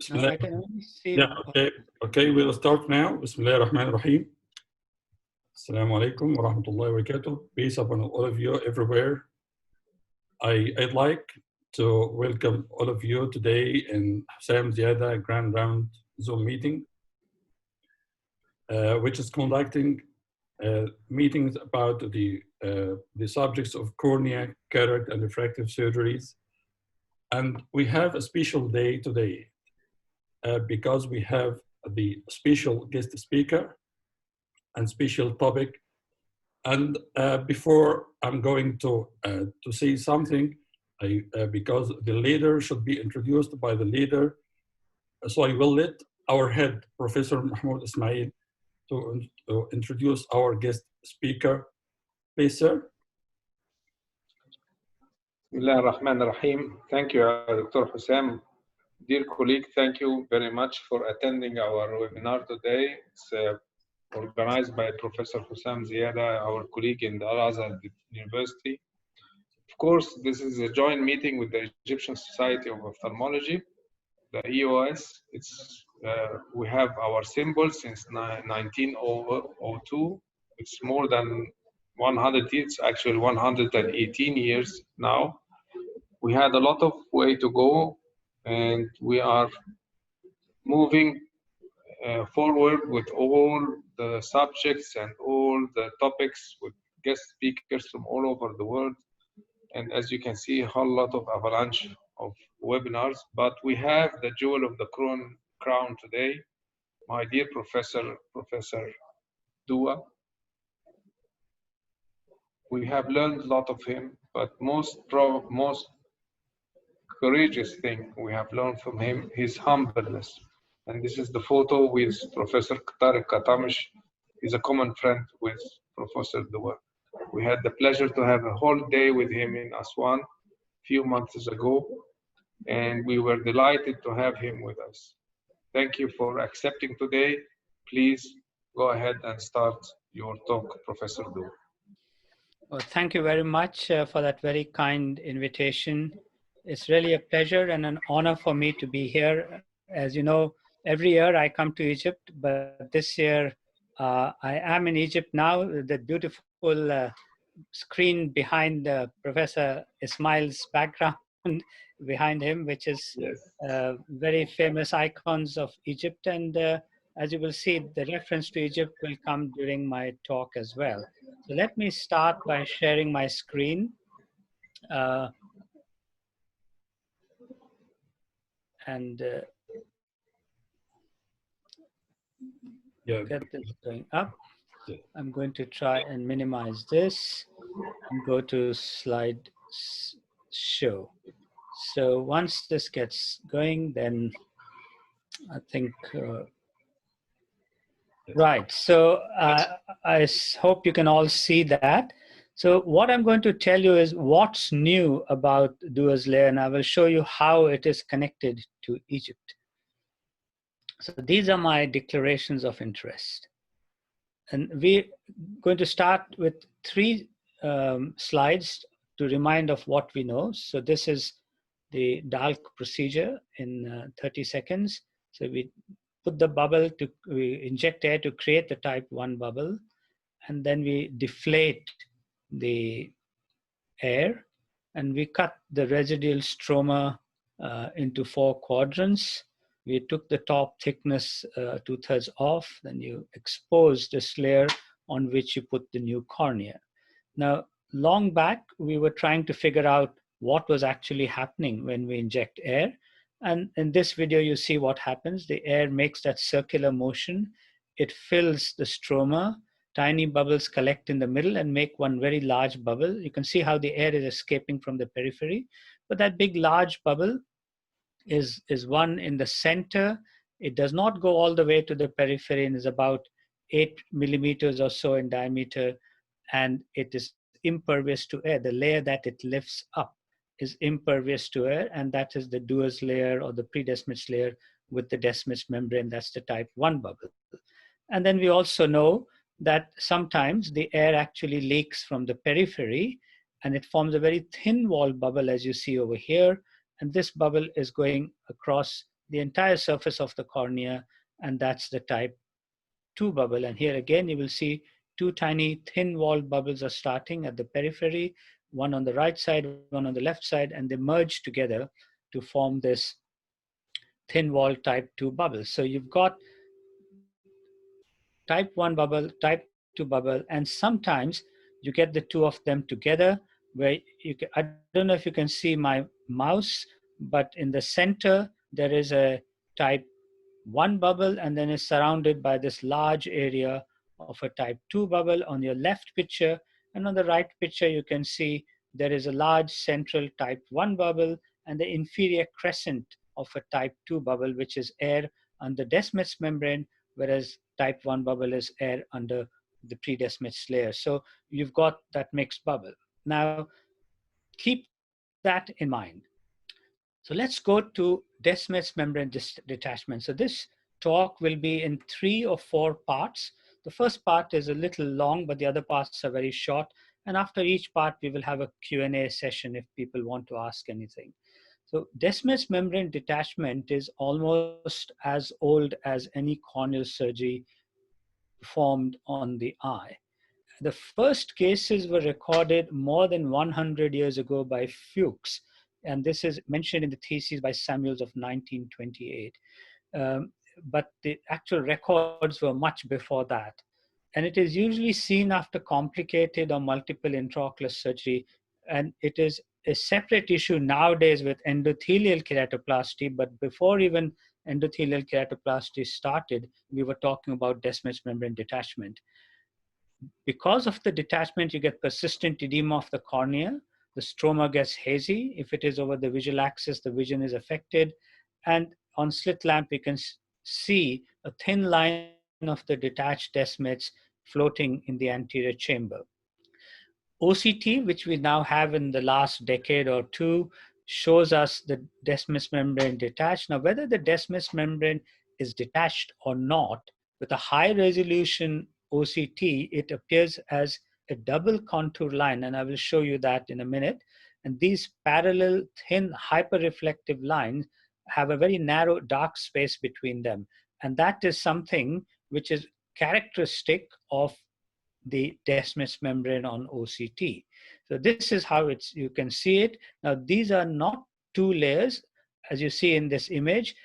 No, I can only see. Yeah, okay, we'll start now. Bismillah ar-Rahman ar-Rahim. Assalamu alaikum wa rahmatullahi wa barakatuh. Peace upon all of you everywhere. I'd like to welcome all of you today in Hussam Ziada Grand Round Zoom meeting, which is conducting meetings about the subjects of cornea, cataract, and refractive surgeries. And we have a special day today because we have the special guest speaker and special topic. And before I'm going to say something, because the leader should be introduced by the leader, so I will let our head, Professor Mahmoud Ismail, to introduce our guest speaker. Please, sir. Bismillah ar-Rahman ar-Rahim. Thank you, Dr. Hussam. Dear colleague, thank you very much for attending our webinar today. It's organized by Professor Hussam Ziada, our colleague in the Al-Azhar University. Of course, this is a joint meeting with the Egyptian Society of Ophthalmology, the EOS. We have our symbol since 1902. It's more than 100 years, it's actually 118 years now. We had a lot of way to go, and we are moving forward with all the subjects and all the topics with guest speakers from all over the world. And as you can see, a whole lot of avalanche of webinars, but we have the jewel of the crown today, my dear Professor Dua. We have learned a lot of him, but most courageous thing we have learned from him, his humbleness. And this is the photo with Professor Tariq Katamish. He's a common friend with Professor Dua. We had the pleasure to have a whole day with him in Aswan a few months ago, and we were delighted to have him with us. Thank you for accepting today. Please go ahead and start your talk, Professor Dua. Well, thank you very much for that very kind invitation. It's really a pleasure and an honor for me to be here. As you know, every year I come to Egypt, but this year I am in Egypt now. The beautiful screen behind Professor Ismail's background behind him, which is very famous icons of Egypt. And as you will see, the reference to Egypt will come during my talk as well. So let me start by sharing my screen. Get this going up. I'm going to try and minimize this and go to slide show. So once this gets going, then I think, right. So I hope you can all see that. So what I'm going to tell you is what's new about Dua's layer, and I will show you how it is connected to Egypt. So these are my declarations of interest. And we're going to start with 3 slides to remind of what we know. So this is the DALK procedure in 30 seconds. So we put the bubble we inject air to create the type 1 bubble, and then we deflate the air, and we cut the residual stroma into 4 quadrants. We took the top thickness 2/3 off, then you expose this layer on which you put the new cornea. Now, long back, we were trying to figure out what was actually happening when we inject air. And in this video, you see what happens. The air makes that circular motion. It fills the stroma. Tiny bubbles collect in the middle and make one very large bubble. You can see how the air is escaping from the periphery. But that big, large bubble is one in the center. It does not go all the way to the periphery and is about 8 millimeters or so in diameter. And it is impervious to air. The layer that it lifts up is impervious to air, and that is the Dua's layer or the pre-Descemet's layer with the Descemet's membrane. That's the type 1 bubble. And then we also know that sometimes the air actually leaks from the periphery, and it forms a very thin wall bubble, as you see over here. and this bubble is going across the entire surface of the cornea, and that's the type 2 bubble. And here again, you will see two tiny thin-walled bubbles are starting at the periphery, one on the right side, one on the left side, and they merge together to form this thin-walled type 2 bubble. So you've got type 1 bubble, type 2 bubble, and sometimes you get the two of them together where you can, I don't know if you can see my mouse, but in the center, there is a type 1 bubble, and then it's surrounded by this large area of a type 2 bubble on your left picture. And on the right picture, you can see there is a large central type 1 bubble and the inferior crescent of a type 2 bubble, which is air under Descemet's membrane, whereas type 1 bubble is air under the pre-Descemet's layer. So you've got that mixed bubble. Now, keep that in mind. So let's go to Descemet's membrane detachment. So this talk will be in 3 or 4 parts. The first part is a little long, but the other parts are very short. And after each part, we will have a Q&A session if people want to ask anything. So Descemet's membrane detachment is almost as old as any corneal surgery performed on the eye. The first cases were recorded more than 100 years ago by Fuchs, and this is mentioned in the thesis by Samuels of 1928. But the actual records were much before that. And it is usually seen after complicated or multiple intraocular surgery, and it is a separate issue nowadays with endothelial keratoplasty, but before even endothelial keratoplasty started, we were talking about Descemet's membrane detachment. Because of the detachment, you get persistent edema of the cornea. The stroma gets hazy. If it is over the visual axis, the vision is affected. And on slit lamp, you can see a thin line of the detached Descemets floating in the anterior chamber. OCT, which we now have in the last decade or two, shows us the Descemet's membrane detached. Now, whether the Descemet's membrane is detached or not, with a high resolution OCT, it appears as a double contour line, and I will show you that in a minute. And these parallel, thin, hyperreflective lines have a very narrow dark space between them. And that is something which is characteristic of the Descemet's membrane on OCT. So this is how you can see it. Now, these are not two layers, as you see in this image.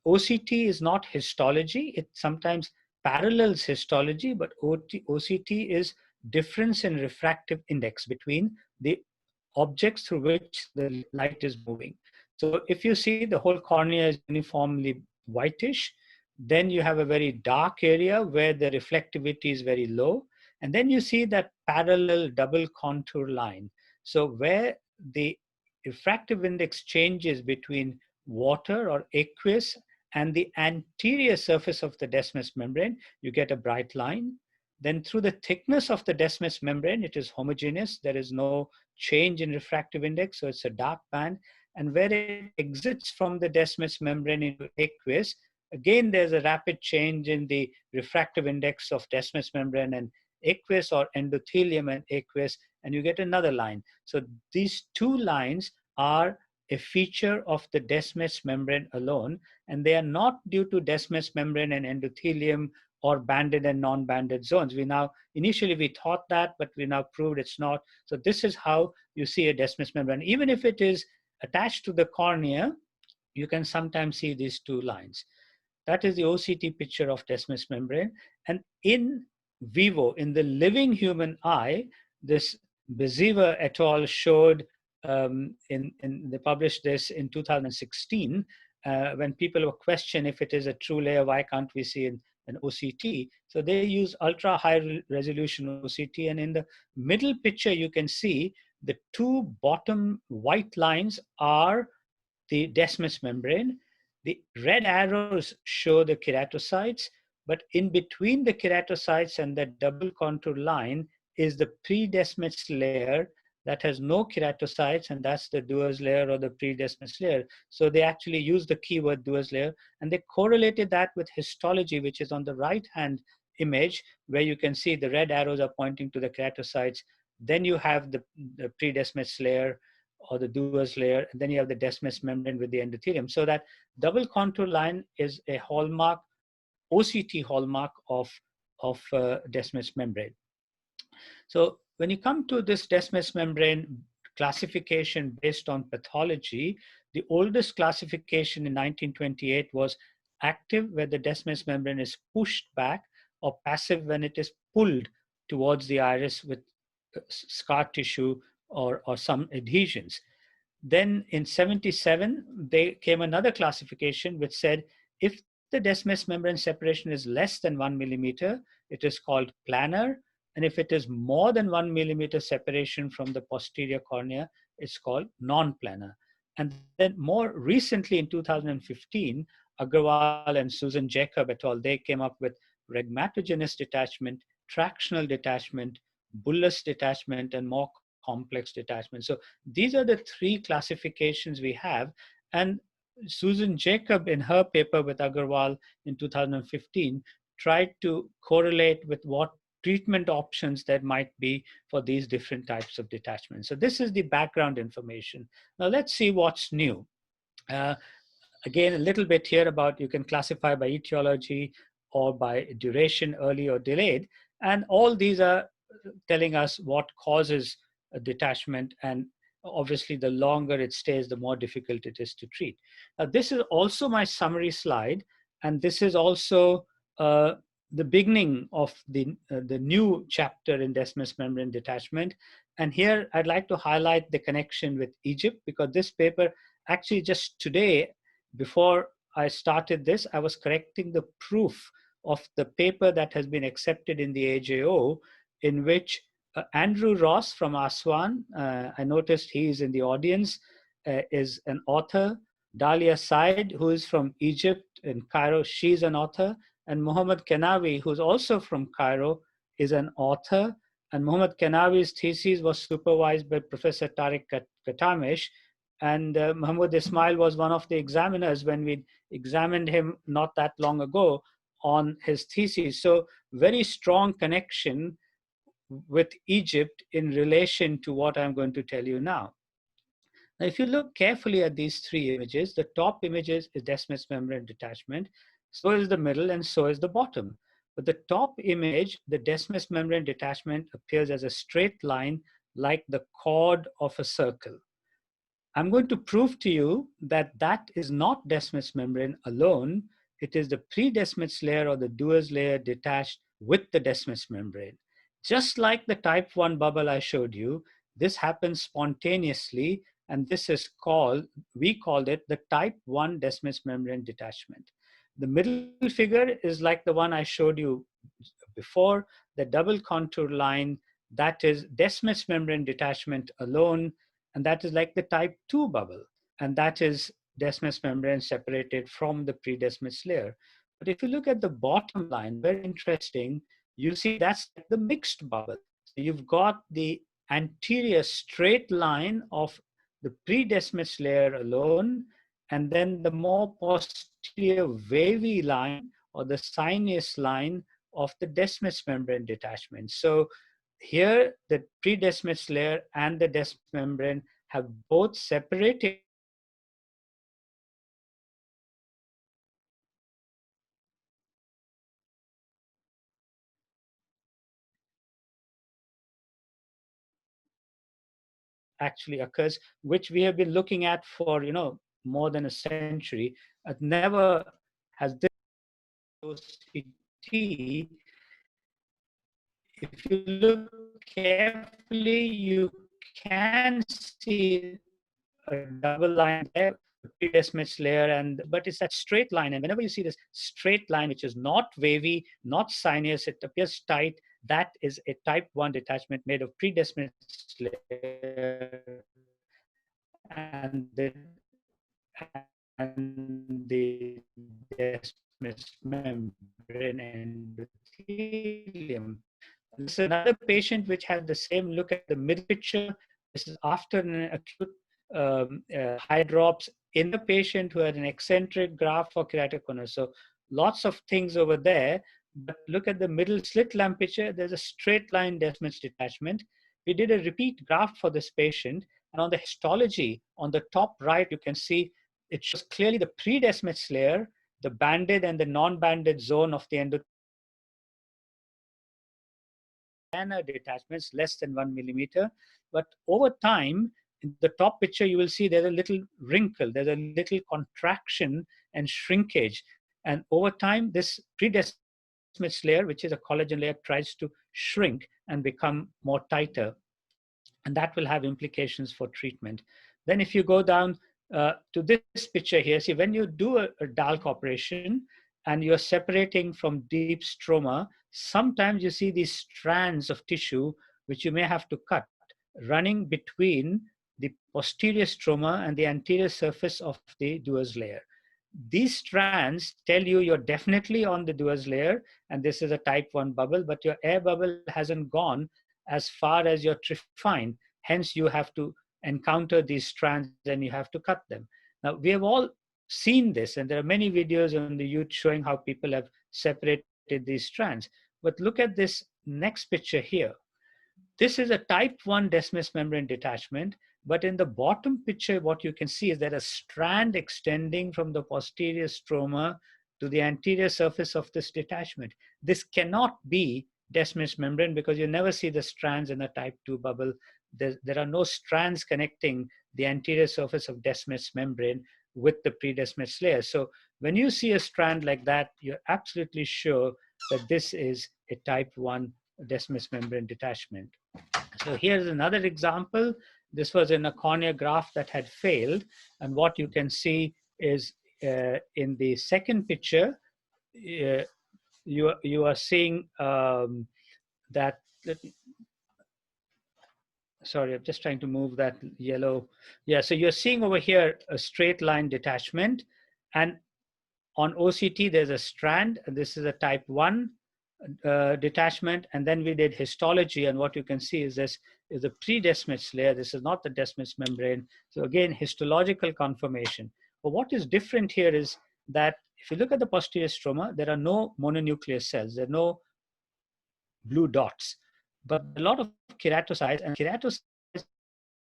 OCT is not histology. It sometimes parallels histology, but OCT is difference in refractive index between the objects through which the light is moving. So if you see the whole cornea is uniformly whitish, then you have a very dark area where the reflectivity is very low. And then you see that parallel double contour line. So where the refractive index changes between water or aqueous and the anterior surface of the Descemet's membrane, you get a bright line. Then through the thickness of the Descemet's membrane, it is homogeneous. There is no change in refractive index, so it's a dark band. And where it exits from the Descemet's membrane into aqueous, again, there's a rapid change in the refractive index of Descemet's membrane and aqueous, or endothelium and aqueous, and you get another line. So these two lines are a feature of the Descemet's membrane alone, and they are not due to Descemet's membrane and endothelium or banded and non-banded zones. Initially we thought that, but we now proved it's not. So this is how you see a Descemet's membrane. Even if it is attached to the cornea, you can sometimes see these two lines. That is the OCT picture of Descemet's membrane. And in vivo, in the living human eye, this Beziva et al. Showed, they published this in 2016, when people were questioned if it is a true layer, why can't we see an OCT? So they use ultra high resolution OCT. And in the middle picture, you can see the two bottom white lines are the Descemet's membrane. The red arrows show the keratocytes, but in between the keratocytes and the double contour line is the pre-Descemet's layer that has no keratocytes, and that's the Dua's layer or the pre-Descemet's layer. So they actually use the keyword Dua's layer, and they correlated that with histology, which is on the right-hand image, where you can see the red arrows are pointing to the keratocytes. Then you have the pre-Descemet's layer or the Dua's layer, and then you have the Descemet membrane with the endothelium. So that double contour line is a hallmark, OCT hallmark of Descemet membrane. So when you come to this Descemet membrane classification based on pathology, the oldest classification in 1928 was active, where the Descemet membrane is pushed back, or passive when it is pulled towards the iris with scar tissue or some adhesions. Then in 77, they came another classification which said if the Descemet membrane separation is less than 1 millimeter, it is called planar. And if it is more than 1 millimeter separation from the posterior cornea, it's called non-planar. And then more recently in 2015, Agarwal and Susan Jacob et al., they came up with rhegmatogenous detachment, tractional detachment, bullous detachment, and more complex detachment. So these are the three classifications we have. And Susan Jacob, in her paper with Agarwal in 2015, tried to correlate with what treatment options there might be for these different types of detachment. So this is the background information. Now let's see what's new. Again, a little bit here about you can classify by etiology or by duration, early or delayed. And all these are telling us what causes a detachment, and obviously the longer it stays, the more difficult it is to treat. Now, this is also my summary slide, and this is also the beginning of the new chapter in Descemet membrane detachment. And here I'd like to highlight the connection with Egypt, because this paper actually just today, before I started this, I was correcting the proof of the paper that has been accepted in the AJO, in which Andrew Ross from Aswan, I noticed he is in the audience, is an author. Dalia Said, who is from Egypt in Cairo, she's an author. And Mohammed Kenawi, who's also from Cairo, is an author. And Mohammed Kenawi's thesis was supervised by Professor Tariq Katamish. And Mahmoud Ismail was one of the examiners when we examined him not that long ago on his thesis. So very strong connection with Egypt in relation to what I'm going to tell you now. Now, if you look carefully at these three images, the top images is Descemet membrane detachment, so is the middle, and so is the bottom. But the top image, the Descemet membrane detachment, appears as a straight line like the chord of a circle. I'm going to prove to you that that is not Descemet membrane alone. It is the pre-Descemet layer or the Dua's layer detached with the Descemet membrane. Just like the type 1 bubble I showed you, this happens spontaneously, and this is called, we called it the type 1 Descemet membrane detachment. The middle figure is like the one I showed you before, the double contour line, that is Descemet membrane detachment alone, and that is like the type 2 bubble, and that is Descemet membrane separated from the pre-Descemet layer. But if you look at the bottom line, very interesting, you see that's the mixed bubble. So you've got the anterior straight line of the pre-Descemet layer alone, and then the more posterior wavy line or the sinus line of the Descemet membrane detachment. So here, the pre-Descemet layer and the Descemet membrane have both separated actually occurs, which we have been looking at for more than a century. Never has this OCT. If you look carefully, you can see a double line there, the pre-Descemet layer, but it's that straight line. And whenever you see this straight line, which is not wavy, not sinus, it appears tight, that is a type 1 detachment made of pre-Descemet layer and the Descemet membrane endothelium. This is another patient which has the same look at the middle picture. This is after an acute high drops in the patient who had an eccentric graft for keratoconus. So lots of things over there. But look at the middle slit lamp picture. There's a straight line Descemet detachment. We did a repeat graft for this patient, And on the histology, on the top right, you can see it shows clearly the pre-Descemet layer, the banded and the non-banded zone of the endothelium, detachments less than 1 millimeter. But over time, in the top picture, you will see there's a little wrinkle, there's a little contraction and shrinkage. And over time, this pre-Descemet layer, which is a collagen layer, tries to shrink and become more tighter. And that will have implications for treatment. Then if you go down to this picture here, see when you do a DALK operation and you're separating from deep stroma, sometimes you see these strands of tissue which you may have to cut running between the posterior stroma and the anterior surface of the Dua's layer. These strands tell you you're definitely on the Dua's layer, and this is a type 1 bubble, but your air bubble hasn't gone as far as your trifine. Hence, you have to encounter these strands and you have to cut them. Now, we have all seen this, and there are many videos on the YouTube showing how people have separated these strands. But look at this next picture here. This is a type 1 Descemet membrane detachment, but in the bottom picture, what you can see is that a strand extending from the posterior stroma to the anterior surface of this detachment. This cannot be Descemet membrane because you never see the strands in a type 2 bubble. There are no strands connecting the anterior surface of Descemet membrane with the pre-Descemet layer. So when you see a strand like that, you're absolutely sure that this is a type 1 Descemet membrane detachment. So here's another example. This was in a cornea graft that had failed. And what you can see is in the second picture, you are seeing that, sorry, I'm just trying to move that yellow. Yeah, so you're seeing over here a straight line detachment. And on OCT, there's a strand, and this is a type 1 detachment. And then we did histology, and what you can see is this is a pre-Descemet layer. This is not the Descemet membrane. So again, histological confirmation. But what is different here is that if you look at the posterior stroma, there are no mononuclear cells. There are no blue dots, but a lot of keratocytes, and keratocytes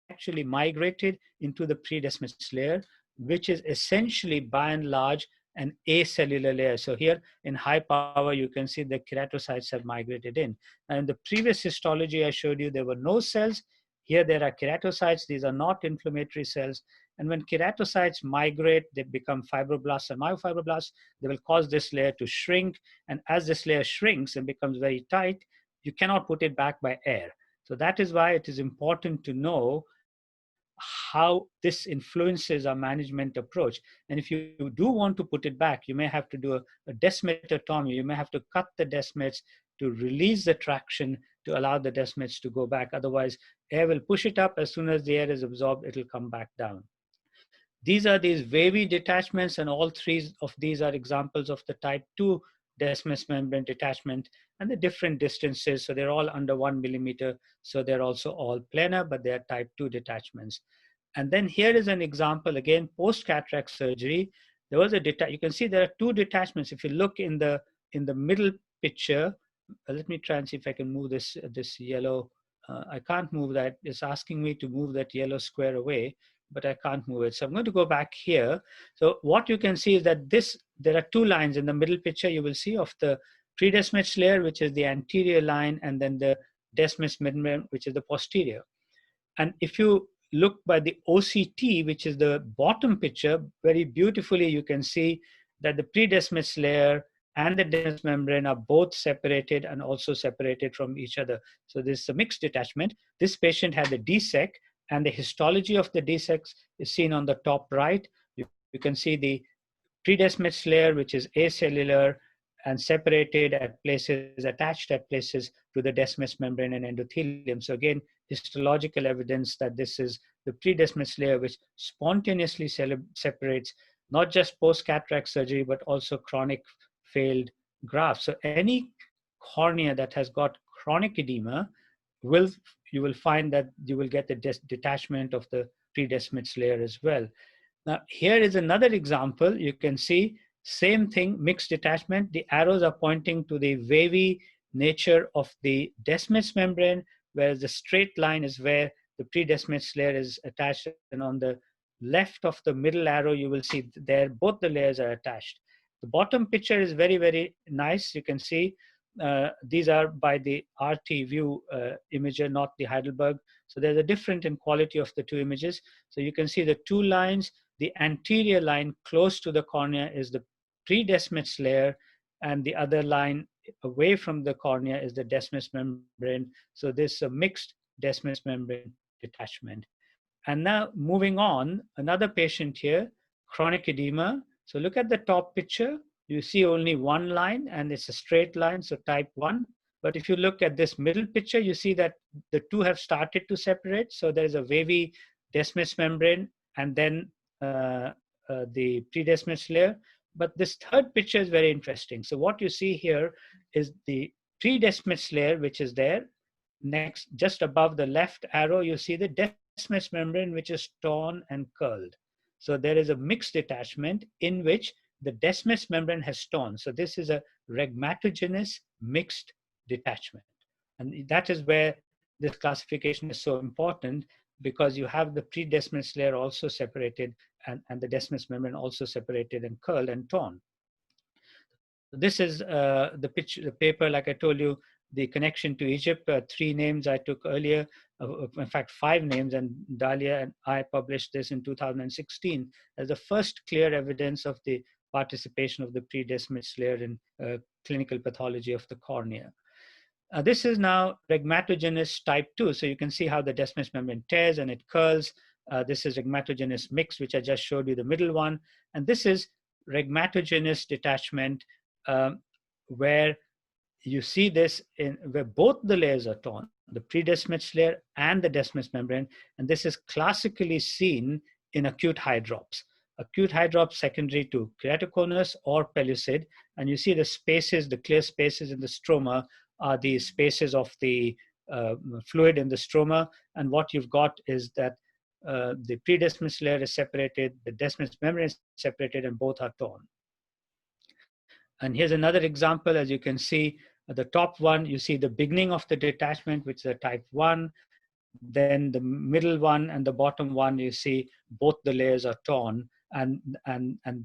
actually migrated into the pre-Descemet layer, which is essentially by and large an acellular layer. So here in high power, you can see the keratocytes have migrated in. And in the previous histology I showed you, there were no cells. Here there are keratocytes. These are not inflammatory cells. And when keratocytes migrate, they become fibroblasts and myofibroblasts. They will cause this layer to shrink. And as this layer shrinks and becomes very tight, you cannot put it back by air. So that is why it is important to know how this influences our management approach. And if you do want to put it back, you may have to do a descematotomy. You may have to cut the descemates to release the traction to allow the descemates to go back. Otherwise, air will push it up. As soon as the air is absorbed, it will come back down. These are these wavy detachments, and all three of these are examples of the type 2 Descemet membrane detachment, and the different distances. So they're all under 1 millimeter. So they're also all planar, but they're type 2 detachments. And then here is an example, again, post-cataract surgery. There was you can see there are 2 detachments. If you look in the middle picture, let me try and see if I can move this yellow. I can't move that. It's asking me to move that yellow square away, but I can't move it. So I'm going to go back here. So what you can see is that there are 2 lines in the middle picture you will see of the pre-Descemet layer, which is the anterior line, and then the Descemet membrane, which is the posterior. And if you look by the OCT, which is the bottom picture, very beautifully you can see that the pre-Descemet layer and the Descemet membrane are both separated and also separated from each other. So this is a mixed detachment. This patient had a DSEK, and the histology of the DSEK is seen on the top right. You can see the pre-Descemet layer, which is acellular and separated at places, attached at places to the Descemet membrane and endothelium. So again, histological evidence that this is the pre-Descemet layer, which spontaneously separates not just post-cataract surgery, but also chronic failed grafts. So any cornea that has got chronic edema, you will find that you will get the detachment of the pre-Descemet layer as well. Now, here is another example. You can see same thing, mixed detachment. The arrows are pointing to the wavy nature of the Descemet membrane, whereas the straight line is where the the pre-Descemet layer is attached, and on the left of the middle arrow, you will see there both the layers are attached. The bottom picture is very, very nice. You can see these are by the RT view imager, not the Heidelberg. So there's a difference in quality of the two images. So you can see the two lines. The anterior line close to the cornea is the pre-Descemet layer, and the other line away from the cornea is the Descemet membrane. So this is a mixed Descemet membrane detachment. And now moving on, another patient here, chronic edema. So look at the top picture. You see only one line, and it's a straight line, so type 1. But if you look at this middle picture, you see that the two have started to separate. So there's a wavy Descemet membrane, and then the pre-Descemet layer. But this third picture is very interesting. So what you see here is the pre-Descemet layer, which is there. Next, just above the left arrow, you see the Descemet membrane, which is torn and curled. So there is a mixed detachment in which the Descemet membrane has torn. So this is a rhegmatogenous mixed detachment. And that is where this classification is so important, because you have the pre-Descemet layer also separated, and the Descemet membrane also separated and curled and torn. This is the paper, like I told you, the connection to Egypt, 3 names I took earlier, in fact 5 names, and Dalia and I published this in 2016 as the first clear evidence of the participation of the pre-Descemet layer in clinical pathology of the cornea. This is now rhegmatogenous type 2. So you can see how the Descemet membrane tears and it curls. This is rhegmatogenous mix, which I just showed you, the middle one. And this is rhegmatogenous detachment, where you see this in where both the layers are torn, the pre-Descemet layer and the Descemet membrane. And this is classically seen in acute hydrops. Acute hydrops secondary to keratoconus or pellucid. And you see the spaces, the clear spaces in the stroma are the spaces of the fluid in the stroma. And what you've got is that the pre-Descemet layer is separated, the Descemet membrane is separated, and both are torn. And here's another example. As you can see, at the top one, you see the beginning of the detachment, which is a type 1. Then the middle one and the bottom one, you see both the layers are torn. And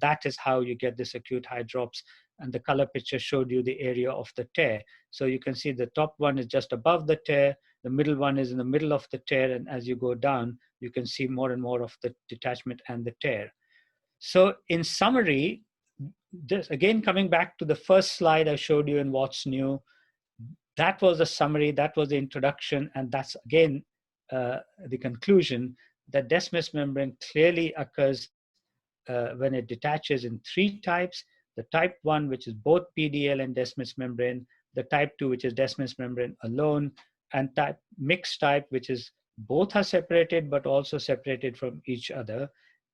that is how you get this acute hydrops. And the color picture showed you the area of the tear. So you can see the top one is just above the tear. The middle one is in the middle of the tear. And as you go down, you can see more and more of the detachment and the tear. So in summary, this, again, coming back to the first slide I showed you in What's New, that was the summary, that was the introduction, and that's again the conclusion that Descemet membrane clearly occurs when it detaches in 3 types: the type 1, which is both PDL and Descemet membrane; the type 2, which is Descemet membrane alone; and mixed type, which is both are separated but also separated from each other,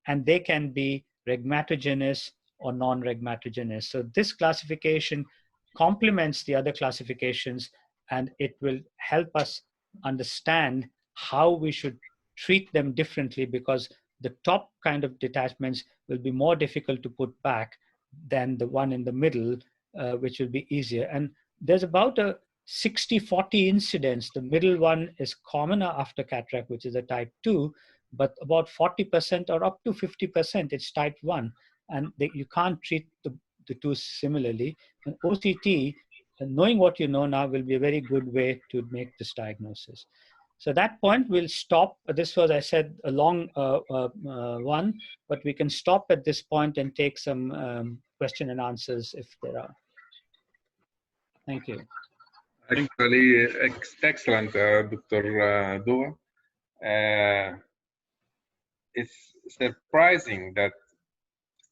and they can be rhegmatogenous or non-rhegmatogenous. So this classification complements the other classifications, and it will help us understand how we should treat them differently, because the top kind of detachments will be more difficult to put back than the one in the middle, which will be easier. And there's about a 60-40 incidence. The middle one is commoner after cataract, which is a type 2, but about 40% or up to 50%, it's type 1. And you can't treat the two similarly. And OCT, knowing what you know now, will be a very good way to make this diagnosis. So at that point, we'll stop. This was, I said, a long one, but we can stop at this point and take some question and answers if there are. Thank you. Actually, excellent, Dr. Dua. It's surprising that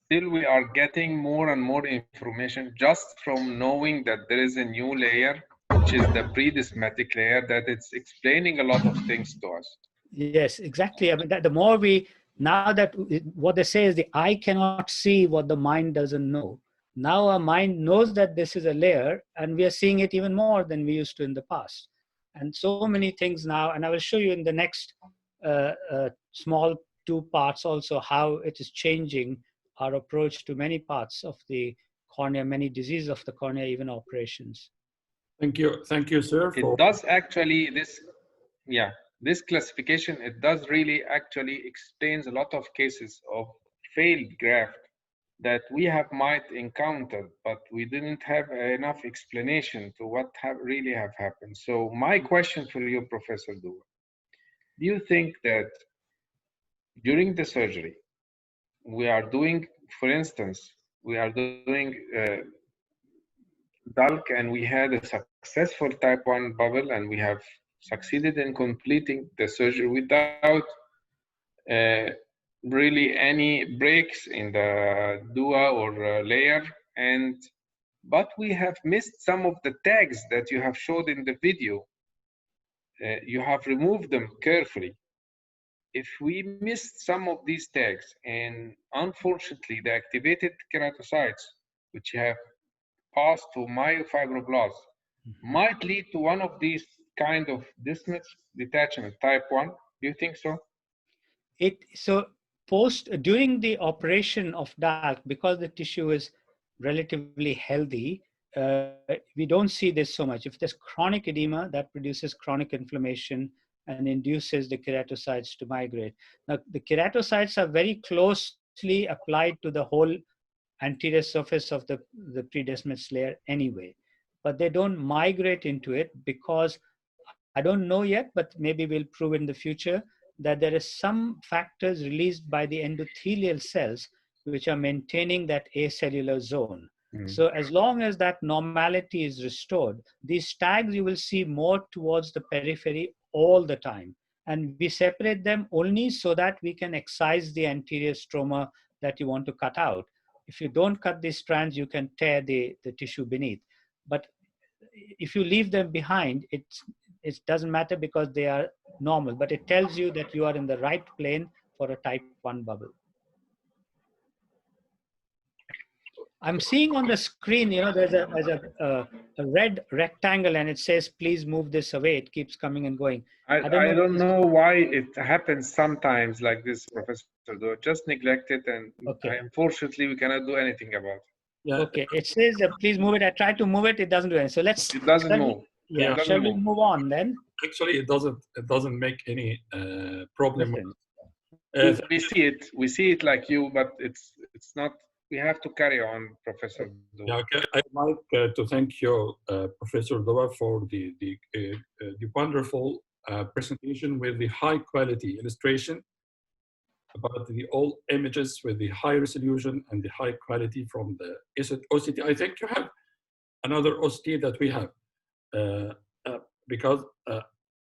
still we are getting more and more information just from knowing that there is a new layer, which is the pre-Descemet layer, that it's explaining a lot of things to us. Yes, exactly. I mean, the more now that what they say is the eye cannot see what the mind doesn't know. Now our mind knows that this is a layer, and we are seeing it even more than we used to in the past. And so many things now, and I will show you in the next small 2 parts also how it is changing our approach to many parts of the cornea, many diseases of the cornea, even operations. Thank you, sir. It does actually, this, yeah, this classification, it does really actually explains a lot of cases of failed graft that we might encounter, but we didn't have enough explanation to what really have happened. So my question for you, Professor Dua, do you think that during the surgery, we are doing, for instance, we are doing DALK and we had a successful type 1 bubble and we have succeeded in completing the surgery without uh, really any breaks in the DUA or layer, but we have missed some of the tags that you have showed in the video. You have removed them carefully. If we missed some of these tags, and unfortunately the activated keratocytes, which have passed to myofibroblasts, might lead to one of these kind of Descemet detachment type 1. Do you think so? So during the operation of DALK, because the tissue is relatively healthy, we don't see this so much. If there's chronic edema, that produces chronic inflammation and induces the keratocytes to migrate. Now, the keratocytes are very closely applied to the whole anterior surface of the predescemet layer anyway, but they don't migrate into it because I don't know yet, but maybe we'll prove in the future that there is some factors released by the endothelial cells which are maintaining that acellular zone. So as long as that normality is restored, these tags you will see more towards the periphery all the time. And we separate them only so that we can excise the anterior stroma that you want to cut out. If you don't cut these strands, you can tear the tissue beneath. But if you leave them behind, it doesn't matter because they are normal, but it tells you that you are in the right plane for a type 1 bubble. I'm seeing on the screen, there's a red rectangle and it says, please move this away. It keeps coming and going. I don't know why it happens sometimes like this, Professor Dua. Just neglect it, and okay. Unfortunately, we cannot do anything about it. Yeah. Okay, it says, please move it. I tried to move it. It doesn't do anything. So let's. It doesn't move. Yeah, shall we move on then? Actually, it doesn't make any problem. We see it like you, but it's not. We have to carry on, Professor Dua. Yeah, okay. I'd like to thank you, Professor Dua, for the wonderful presentation with the high quality illustration about the all images with the high resolution and the high quality from the OCT. I think you have another OCT that we have because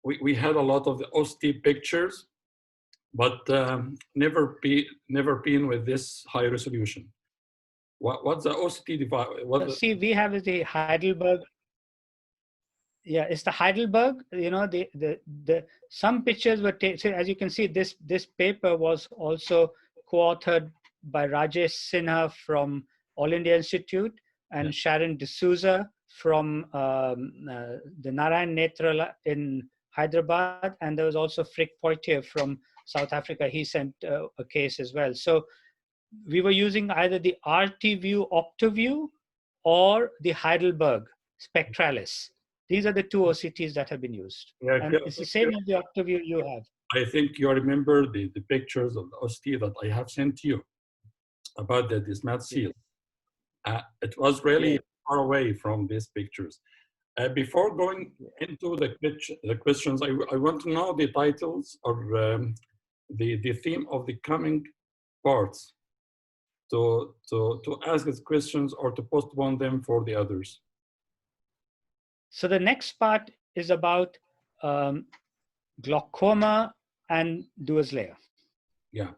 we had a lot of the OCT pictures, but never been with this high resolution. What's the OCT device? See, we have the Heidelberg. Yeah, it's the Heidelberg. Some pictures were taken. So as you can see, this paper was also co-authored by Rajesh Sinha from All India Institute and Sharon D'Souza from the Narayan Netra in Hyderabad, and there was also Frick Poitier from South Africa. He sent a case as well. So we were using either the RT view OptoView or the Heidelberg Spectralis. These are the two OCTs that have been used. Yeah, and it's the same as the OptoView you have. I think you remember the pictures of the OCT that I have sent to you about the Descemet seal. It was really far away from these pictures. Before going into the questions, I want to know the titles or the theme of the coming parts to ask these questions or to postpone them for the others. So the next part is about glaucoma and Dua's layer. Yeah.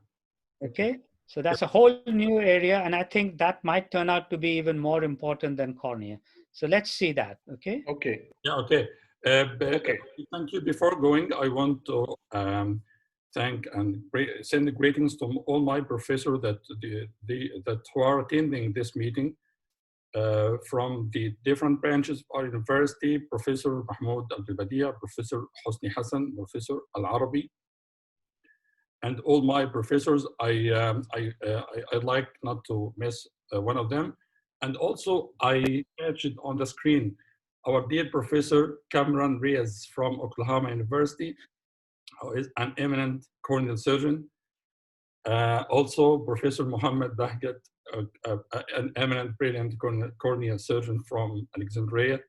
Okay. So that's a whole new area, and I think that might turn out to be even more important than cornea. So let's see that. Okay. Okay. Yeah. Okay. Okay. Thank you. Before going, I want to thank and send greetings to all my professors that who are attending this meeting from the different branches of our university: Professor Mahmoud Al-Badia, Professor Hosni Hassan, Professor Al-Arabi, and all my professors. I'd like not to miss one of them. And also, I catched on the screen our dear Professor Cameron Reyes from Oklahoma University. who is an eminent corneal surgeon. Also, Professor Mohammed Bahgat, an eminent, brilliant corneal surgeon from Alexandria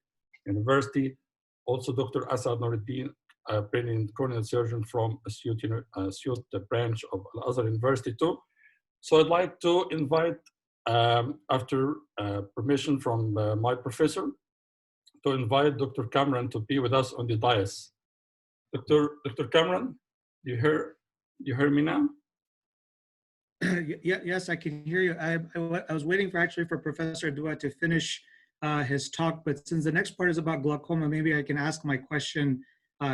University. Also, Dr. Asad Nuruddin, a brilliant corneal surgeon from Asyut branch of Al-Azhar University too. So I'd like to invite, after permission from my professor, to invite Dr. Cameron to be with us on the dais. Dr. Cameron, you hear me now? Yes, I can hear you. I was waiting for Professor Dua to finish his talk, but since the next part is about glaucoma, maybe I can ask my question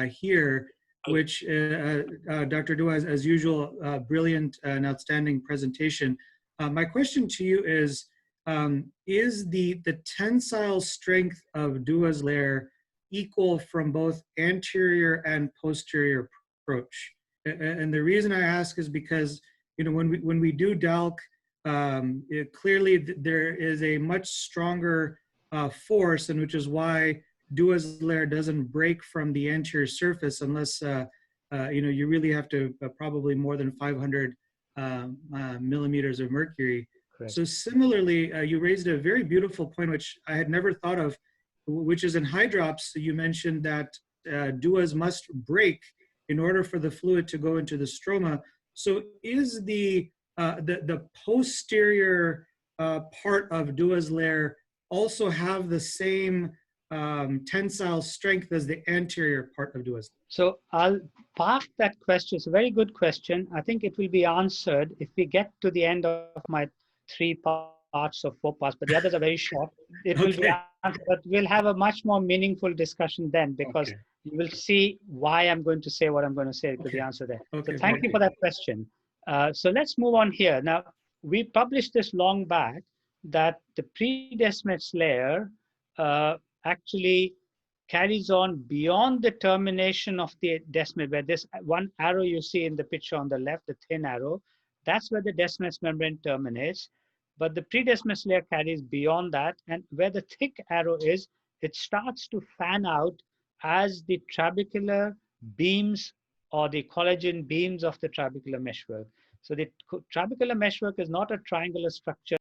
here, which Dr. Dua, as usual, brilliant and outstanding presentation. My question to you is the tensile strength of Dua's layer equal from both anterior and posterior approach? And the reason I ask is because, you know, when we do DALK, clearly there is a much stronger force, and which is why Dua's layer doesn't break from the anterior surface unless you know, you really have to probably more than 500 millimeters of mercury. Correct. So similarly, you raised a very beautiful point, which I had never thought of, which is in hydrops. You mentioned that Duas must break in order for the fluid to go into the stroma. So is the posterior part of Dua's layer also have the same tensile strength as the anterior part of Dua's layer? So I'll park that question. It's a very good question. I think it will be answered if we get to the end of my 3 parts or 4 parts, but the others are very short. It will be answered, but we'll have a much more meaningful discussion then, because you will see why I'm going to say what I'm going to say to the answer there. So thank you for that question. So let's move on here. Now, we published this long back that the pre-Descemet's layer actually carries on beyond the termination of the Descemet, where this one arrow you see in the picture on the left, the thin arrow, that's where the Descemet's membrane terminates. But the pre-Descemet's layer carries beyond that, and where the thick arrow is, it starts to fan out as the trabecular beams or the collagen beams of the trabecular meshwork. So the trabecular meshwork is not a triangular structure